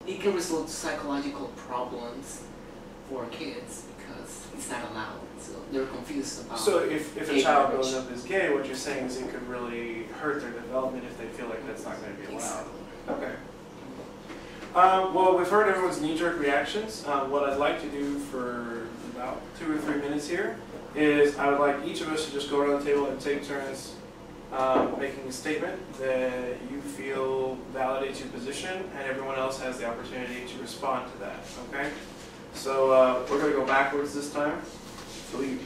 it can result to psychological problems for kids because it's not allowed. So they're confused about. So if a child grows up as gay, what you're saying is it could really hurt their development if they feel like that's not going to be allowed. Okay. Well, we've heard everyone's knee-jerk reactions. What I'd like to do for about 2 or 3 minutes here is I would like each of us to just go around the table and take turns making a statement that you feel validates your position, and everyone else has the opportunity to respond to that. Okay? So we're going to go backwards this time. Philippe,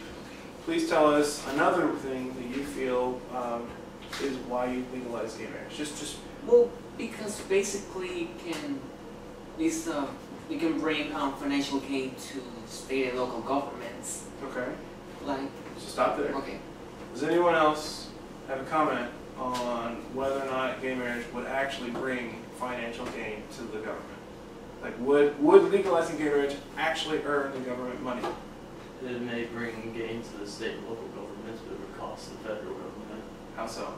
please tell us another thing that you feel is why you legalize gay marriage. Just well, because basically it can bring financial gain to state and local governments. okay. Like. So stop there. Okay. Does anyone else have a comment on whether or not gay marriage would actually bring financial gain to the government? Like, would legalizing gay marriage actually earn the government money? It may bring gain to the state and local governments, but it would cost the federal government. How so?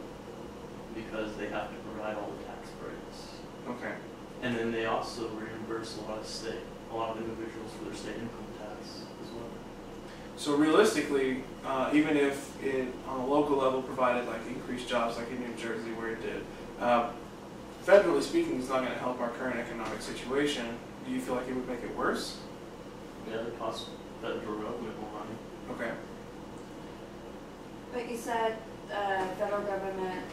Because they have to provide all the tax breaks. Okay. And then they also reimburse a lot of individuals for their state income tax as well. So realistically, even if it on a local level provided like increased jobs like in New Jersey where it did, federally speaking, it's not going to help our current economic situation. Do you feel like it would make it worse? Yeah, it costs federal government more money. Okay. But you said federal government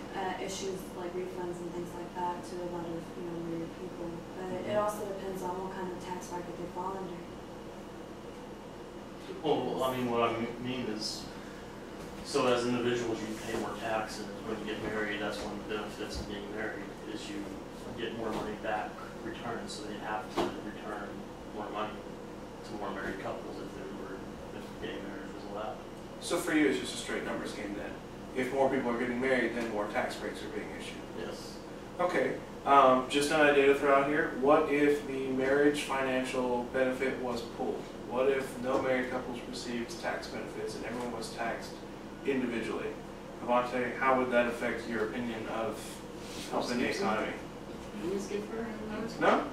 issues like refunds and things like that to a lot of weird people. But it also depends on what kind of tax bracket they fall under. Well, I mean, what I mean is, so as individuals, you pay more taxes. When you get married, that's one of the benefits of being married, is you get more money back returned, so they have to return more money to more married couples if gay marriage was allowed. So for you, it's just a straight numbers game then. If more people are getting married, then more tax breaks are being issued. Yes. Okay. Just an idea to throw out here. What if the marriage financial benefit was pulled? What if no married couples received tax benefits and everyone was taxed individually? Avante, how would that affect your opinion of helping the economy? No.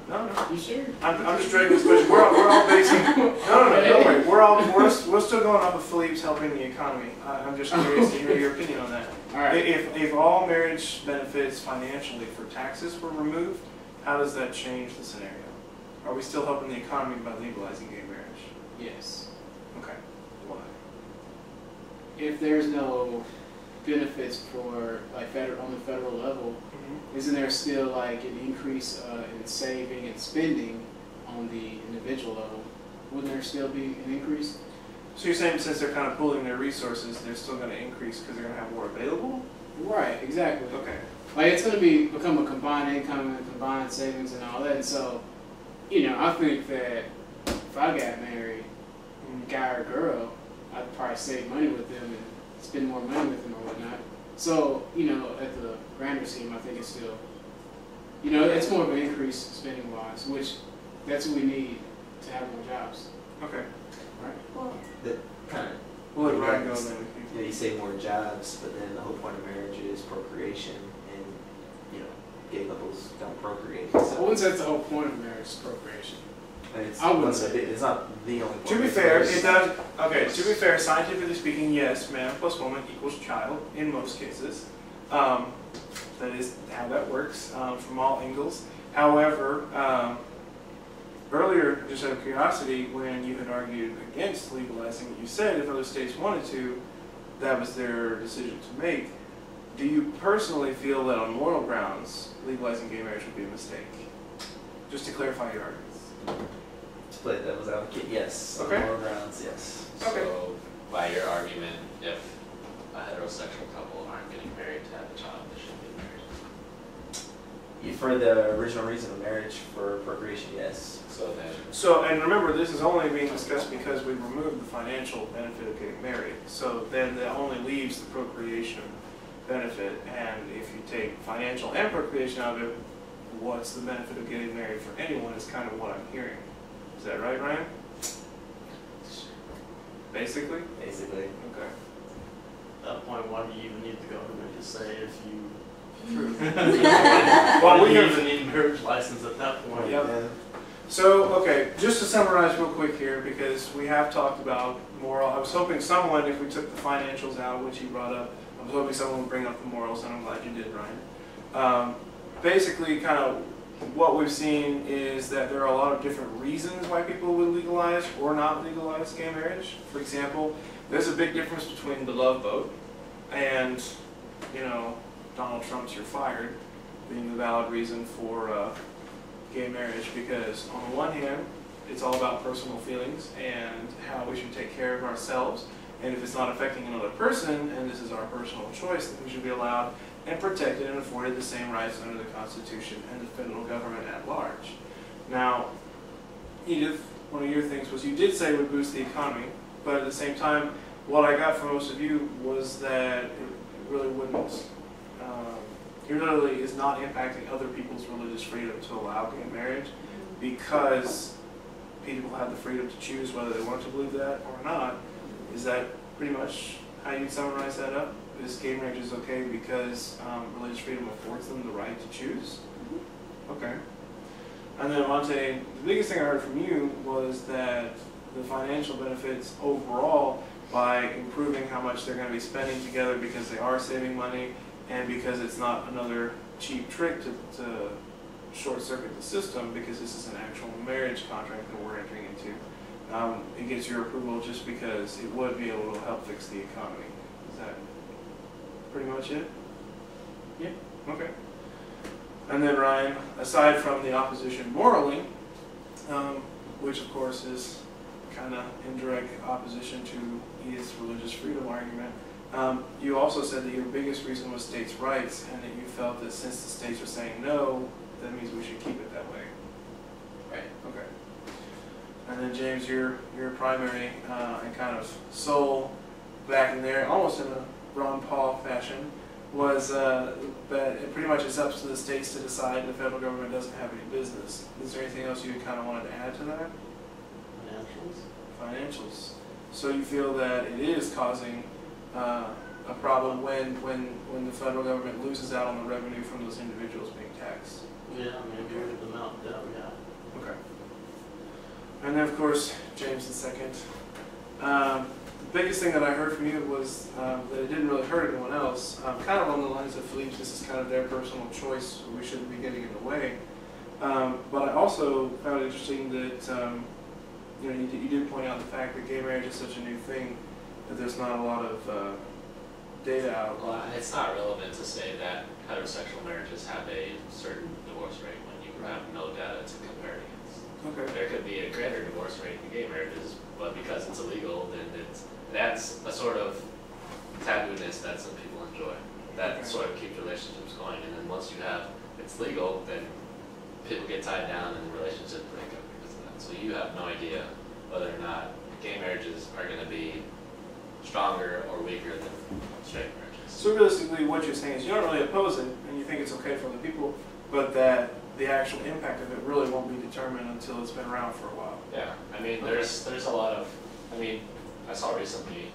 You sure? I'm just dragging this question. We're all basing. No, don't worry. We're still going off of Philippe's helping the economy. I'm just curious to hear your opinion on that. All right. If all marriage benefits financially for taxes were removed, how does that change the scenario? Are we still helping the economy by legalizing gay marriage? Yes. Okay. Why? If there's no benefits for on the federal level, isn't there still like an increase in saving and spending on the individual level? Wouldn't there still be an increase? So you're saying since they're kind of pooling their resources, they're still going to increase because they're going to have more available? Right, exactly. Okay. Like it's going to become a combined income and combined savings and all that. And so, I think that if I got married, guy or girl, I'd probably save money with them and spend more money with them or whatnot. So, at the grander scheme, I think it's still, it's more of an increase spending-wise, which that's what we need to have more jobs. Okay. Right. Well, That kind of. We'll let Ryan go then. You say more jobs, but then the whole point of marriage is procreation, and gay couples don't procreate. So. I wouldn't say that's the whole point of marriage is procreation. It's I wouldn't say it's not the only point. To be fair, it does. Okay. To be fair, scientifically speaking, yes, man plus woman equals child in most cases. That is how that works from all angles. However, earlier, just out of curiosity, when you had argued against legalizing it, you said if other states wanted to, that was their decision to make. Do you personally feel that on moral grounds, legalizing gay marriage would be a mistake? Just to clarify your arguments. To play devil's advocate, yes. Okay. On moral grounds, yes. Okay. So, by your argument, if a heterosexual couple aren't getting married to have a child, they shouldn't get married. For the original reason of marriage, for procreation, yes. So, and remember, this is only being discussed because we removed the financial benefit of getting married. So then that only leaves the procreation benefit. And if you take financial and procreation out of it, what's the benefit of getting married for anyone is kind of what I'm hearing. Is that right, Ryan? Basically? Basically. Okay. At that point, why do you even need the government to say if you Well, we even need a marriage license at that point? Yep. So, okay, just to summarize real quick here, because we have talked about moral. I was hoping someone, if we took the financials out, which you brought up, I was hoping someone would bring up the morals, and I'm glad you did, Ryan. Basically, kind of what we've seen is that there are a lot of different reasons why people would legalize or not legalize gay marriage. For example, there's a big difference between the love vote and, you know, Donald Trump's "you're fired" being the valid reason for gay marriage, because on the one hand, it's all about personal feelings and how we should take care of ourselves, and if it's not affecting another person and this is our personal choice, then we should be allowed and protected and afforded the same rights under the Constitution and the federal government at large. Now, Edith, one of your things was you did say it would boost the economy, but at the same time, what I got from most of you was that it really wouldn't. It really is not impacting other people's religious freedom to allow gay marriage, because people have the freedom to choose whether they want to believe that or not. Is that pretty much how you summarize that up? Is gay marriage is okay because religious freedom affords them the right to choose? Okay. And then Monte, the biggest thing I heard from you was that the financial benefits overall, by improving how much they're going to be spending together because they are saving money, and because it's not another cheap trick to short-circuit the system, because this is an actual marriage contract that we're entering into. It gets your approval just because it would be able to help fix the economy. Is that pretty much it? Yeah. Okay. And then Ryan, aside from the opposition morally, which of course is kind of indirect opposition to Edith's religious freedom argument, you also said that your biggest reason was states' rights, and that you felt that since the states are saying no, that means we should keep it that way. Right. Okay. And then James, your primary and kind of sole back in there, almost in a Ron Paul fashion, was that it pretty much is up to the states to decide, and the federal government doesn't have any business. Is there anything else you kind of wanted to add to that? Financials. So you feel that it is causing a problem when the federal government loses out on the revenue from those individuals being taxed? Yeah, maybe with the amount that we have. Okay. And then of course, James the second. The biggest thing that I heard from you was that it didn't really hurt anyone else. Kind of on the lines of Philippe's, this is kind of their personal choice, so we shouldn't be getting in the way. But I also found it interesting that you know, you did point out the fact that gay marriage is such a new thing that there's not a lot of data out. Well, it's not relevant to say that heterosexual marriages have a certain divorce rate when you have no data to compare it against. Okay. There could be a greater divorce rate in gay marriages, but because it's illegal, then that's a sort of tabooness that some people enjoy. That sort of keeps relationships going, and then once you have it's legal, then people get tied down and relationships break up because of that. So you have no idea whether or not gay marriages are going to be stronger or weaker than straight marriages. So realistically, what you're saying is you don't really oppose it, and you think it's okay for other people, but that the actual impact of it really won't be determined until it's been around for a while. Yeah, I mean, there's a lot of, I mean, I saw recently,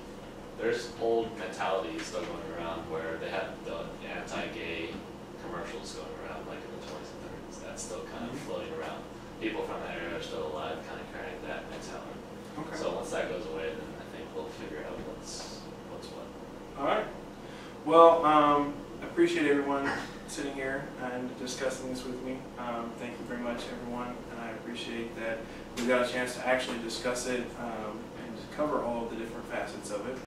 there's old mentalities still going around where they have the anti-gay commercials going around, like in the 20s and 30s. That's still kind of floating around. People from that era are still alive, kind of carrying that mentality. Okay. So once that goes away, then I think we'll figure out what's what. All right. Well, I appreciate everyone sitting here and discussing this with me. Thank you very much, everyone, and I appreciate that we got a chance to actually discuss it and cover all of the different facets of it.